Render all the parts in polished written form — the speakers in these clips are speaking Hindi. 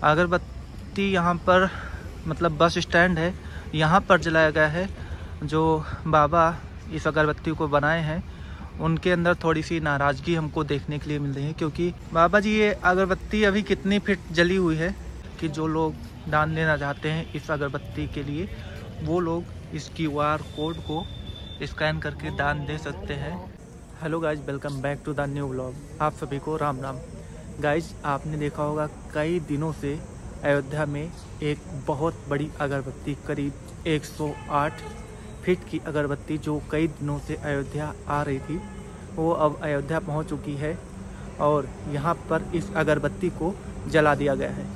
अगरबत्ती यहाँ पर मतलब बस स्टैंड है, यहाँ पर जलाया गया है। जो बाबा इस अगरबत्ती को बनाए हैं उनके अंदर थोड़ी सी नाराज़गी हमको देखने के लिए मिल रही है, क्योंकि बाबा जी ये अगरबत्ती अभी कितनी फीट जली हुई है कि जो लोग दान देना चाहते हैं इस अगरबत्ती के लिए वो लोग इस QR कोड को स्कैन करके दान दे सकते हैं। Hello guys, welcome back to the new vlog. आप सभी को राम राम। गाइज, आपने देखा होगा कई दिनों से अयोध्या में एक बहुत बड़ी अगरबत्ती, करीब 108 फीट की अगरबत्ती जो कई दिनों से अयोध्या आ रही थी, वो अब अयोध्या पहुंच चुकी है और यहाँ पर इस अगरबत्ती को जला दिया गया है।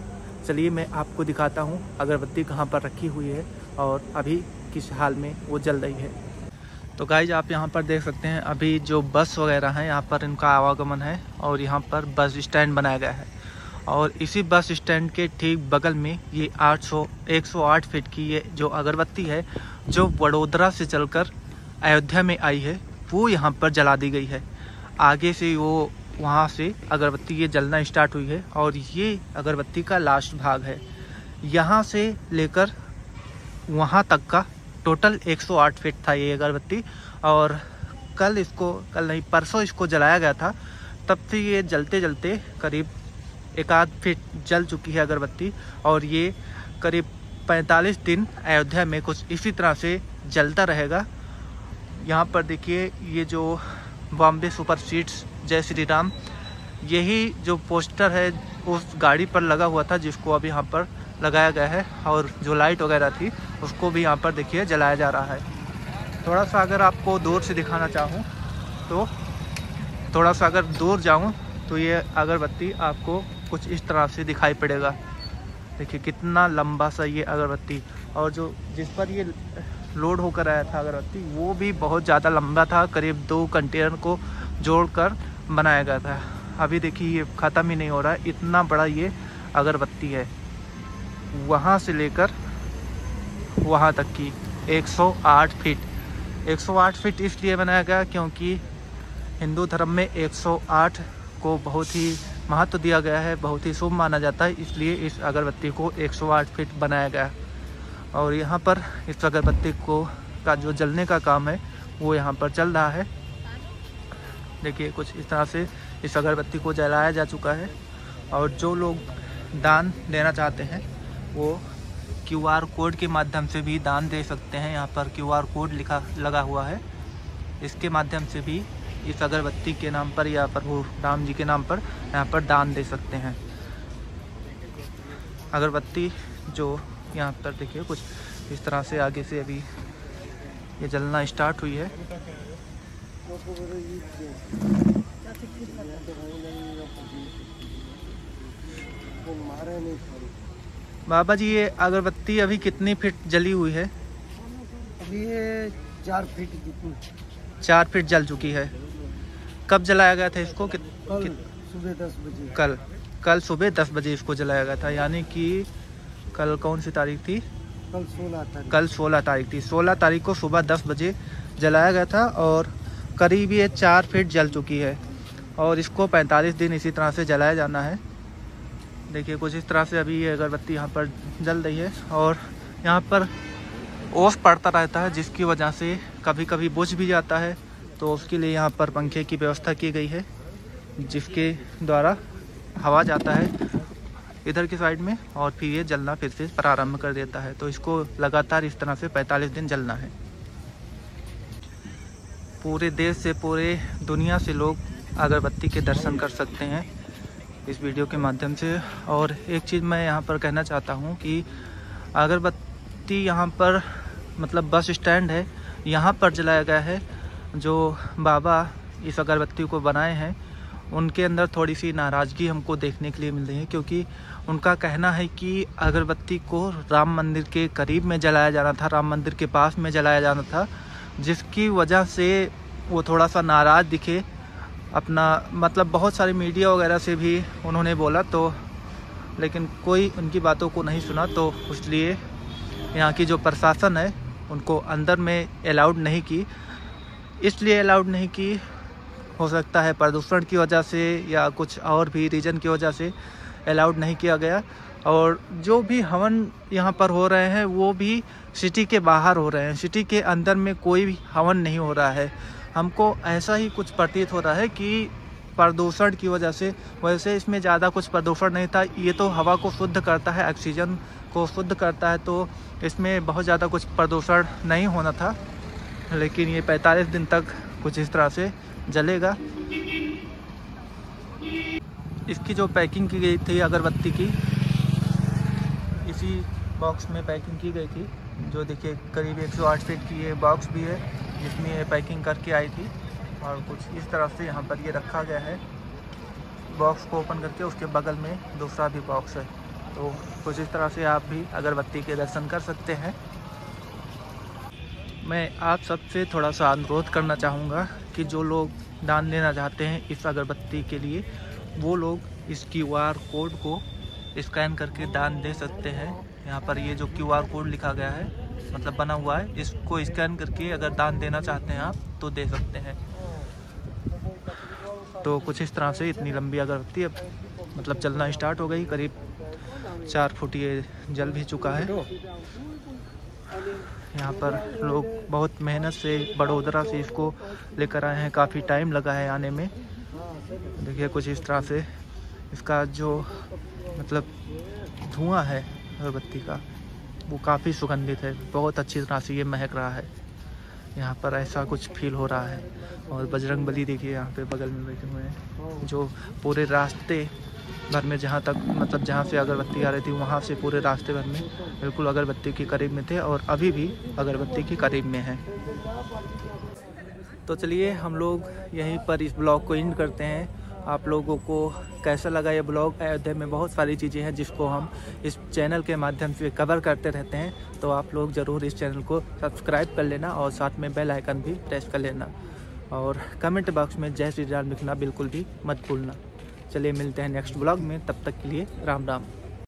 चलिए मैं आपको दिखाता हूँ अगरबत्ती कहाँ पर रखी हुई है और अभी किस हाल में वो जल रही है। तो गाइज, आप यहाँ पर देख सकते हैं अभी जो बस वगैरह हैं यहाँ पर इनका आवागमन है और यहाँ पर बस स्टैंड बनाया गया है और इसी बस स्टैंड के ठीक बगल में ये 108 फीट की ये जो अगरबत्ती है जो वडोदरा से चलकर अयोध्या में आई है वो यहाँ पर जला दी गई है। आगे से वो वहाँ से अगरबत्ती ये जलना स्टार्ट हुई है और ये अगरबत्ती का लास्ट भाग है। यहाँ से लेकर वहाँ तक का टोटल 108 फीट था ये अगरबत्ती और कल नहीं परसों इसको जलाया गया था। तब से ये जलते जलते करीब 1 फीट जल चुकी है अगरबत्ती और ये करीब 45 दिन अयोध्या में कुछ इसी तरह से जलता रहेगा। यहाँ पर देखिए ये जो बॉम्बे सुपर सीड्स जय श्री राम, यही जो पोस्टर है उस गाड़ी पर लगा हुआ था जिसको अब यहाँ पर लगाया गया है और जो लाइट वगैरह थी उसको भी यहाँ पर देखिए जलाया जा रहा है। थोड़ा सा अगर आपको दूर से दिखाना चाहूँ तो थोड़ा सा अगर दूर जाऊँ तो ये अगरबत्ती आपको कुछ इस तरह से दिखाई पड़ेगा। देखिए कितना लंबा सा ये अगरबत्ती, और जो जिस पर ये लोड होकर आया था अगरबत्ती वो भी बहुत ज़्यादा लंबा था, करीब 2 कंटेनर को जोड़कर बनाया गया था। अभी देखिए ये ख़त्म ही नहीं हो रहा है, इतना बड़ा ये अगरबत्ती है। वहाँ से लेकर वहाँ तक की 108 फीट। 108 फीट इसलिए बनाया गया क्योंकि हिंदू धर्म में 108 को बहुत ही महत्व दिया गया है, बहुत ही शुभ माना जाता है, इसलिए इस अगरबत्ती को 108 फीट बनाया गया। और यहाँ पर इस अगरबत्ती को का जो जलने का काम है वो यहाँ पर चल रहा है। देखिए कुछ इस तरह से इस अगरबत्ती को जलाया जा चुका है और जो लोग दान देना चाहते हैं वो QR कोड के माध्यम से भी दान दे सकते हैं। यहाँ पर QR कोड लगा हुआ है, इसके माध्यम से भी इस अगरबत्ती के नाम पर या प्रभु राम जी के नाम पर यहाँ पर दान दे सकते हैं। अगरबत्ती जो यहाँ पर देखिए कुछ इस तरह से आगे से अभी ये जलना स्टार्ट हुई है। बाबा जी ये अगरबत्ती अभी कितनी फीट जली हुई है? अभी ये 4 फीट जितनी 4 फीट जल चुकी है। कब जलाया गया था इसको? सुबह 10 बजे। कल सुबह 10 बजे इसको जलाया गया था, यानी कि कल कौन सी तारीख थी? कल 16 तारीख थी। 16 तारीख को सुबह 10 बजे जलाया गया था और करीब ये 4 फीट जल चुकी है और इसको 45 दिन इसी तरह से जलाया जाना है। देखिए कुछ इस तरह से अभी ये अगरबत्ती यहाँ पर जल रही है और यहाँ पर ओस पड़ता रहता है जिसकी वजह से कभी कभी बुझ भी जाता है, तो उसके लिए यहाँ पर पंखे की व्यवस्था की गई है जिसके द्वारा हवा जाता है इधर की साइड में और फिर ये जलना फिर से प्रारंभ कर देता है। तो इसको लगातार इस तरह से 45 दिन जलना है। पूरे देश से पूरे दुनिया से लोग अगरबत्ती के दर्शन कर सकते हैं इस वीडियो के माध्यम से। और एक चीज़ मैं यहाँ पर कहना चाहता हूँ कि अगरबत्ती यहाँ पर मतलब बस स्टैंड है, यहाँ पर जलाया गया है। जो बाबा इस अगरबत्ती को बनाए हैं उनके अंदर थोड़ी सी नाराज़गी हमको देखने के लिए मिल रही है, क्योंकि उनका कहना है कि अगरबत्ती को राम मंदिर के करीब में जलाया जाना था, राम मंदिर के पास में जलाया जाना था, जिसकी वजह से वो थोड़ा सा नाराज़ दिखे। अपना मतलब बहुत सारी मीडिया वगैरह से भी उन्होंने बोला, तो लेकिन कोई उनकी बातों को नहीं सुना, तो इसलिए यहाँ की जो प्रशासन है उनको अंदर में अलाउड नहीं की। इसलिए अलाउड नहीं की, हो सकता है प्रदूषण की वजह से या कुछ और भी रीज़न की वजह से अलाउड नहीं किया गया। और जो भी हवन यहाँ पर हो रहे हैं वो भी सिटी के बाहर हो रहे हैं, सिटी के अंदर में कोई भी हवन नहीं हो रहा है। हमको ऐसा ही कुछ प्रतीत हो रहा है कि प्रदूषण की वजह से, वैसे इसमें ज़्यादा कुछ प्रदूषण नहीं था। ये तो हवा को शुद्ध करता है, ऑक्सीजन को शुद्ध करता है, तो इसमें बहुत ज़्यादा कुछ प्रदूषण नहीं होना था। लेकिन ये 45 दिन तक कुछ इस तरह से जलेगा। इसकी जो पैकिंग की गई थी अगरबत्ती की, इसी बॉक्स में पैकिंग की गई थी, जो देखिए करीब 108 फीट की ये बॉक्स भी है जिसमें ये पैकिंग करके आई थी। और कुछ इस तरह से यहाँ पर ये रखा गया है। बॉक्स को ओपन करके उसके बगल में दूसरा भी बॉक्स है। तो कुछ इस तरह से आप भी अगरबत्ती के दर्शन कर सकते हैं। मैं आप सबसे थोड़ा सा अनुरोध करना चाहूँगा कि जो लोग दान देना चाहते हैं इस अगरबत्ती के लिए, वो लोग इस QR कोड को स्कैन करके दान दे सकते हैं। यहाँ पर ये जो QR कोड लिखा गया है, मतलब बना हुआ है, इसको स्कैन करके अगर दान देना चाहते हैं आप तो दे सकते हैं। तो कुछ इस तरह से इतनी लंबी अगरबत्ती अब मतलब चलना स्टार्ट हो गई। करीब 4 फुट ये जल भी चुका है। यहाँ पर लोग बहुत मेहनत से बड़ोदरा से इसको लेकर आए हैं, काफ़ी टाइम लगा है आने में। देखिए कुछ इस तरह से इसका जो मतलब धुआं है अगरबत्ती का, वो काफ़ी सुगंधित है, बहुत अच्छी तरह से ये महक रहा है। यहाँ पर ऐसा कुछ फील हो रहा है। और बजरंगबली देखिए यहाँ पे बगल में बैठे हुए हैं, जो पूरे रास्ते भर में जहाँ तक मतलब जहाँ से अगरबत्ती आ रही थी वहाँ से पूरे रास्ते भर में बिल्कुल अगरबत्ती के करीब में थे और अभी भी अगरबत्ती के करीब में हैं। तो चलिए हम लोग यहीं पर इस ब्लॉग को एंड करते हैं। आप लोगों को कैसा लगा ये ब्लॉग? अयोध्या में बहुत सारी चीज़ें हैं जिसको हम इस चैनल के माध्यम से कवर करते रहते हैं, तो आप लोग ज़रूर इस चैनल को सब्सक्राइब कर लेना और साथ में बेल आइकन भी प्रेस कर लेना। और कमेंट बॉक्स में जय श्री राम लिखना बिल्कुल भी मत भूलना। चलिए मिलते हैं नेक्स्ट ब्लॉग में, तब तक के लिए राम राम।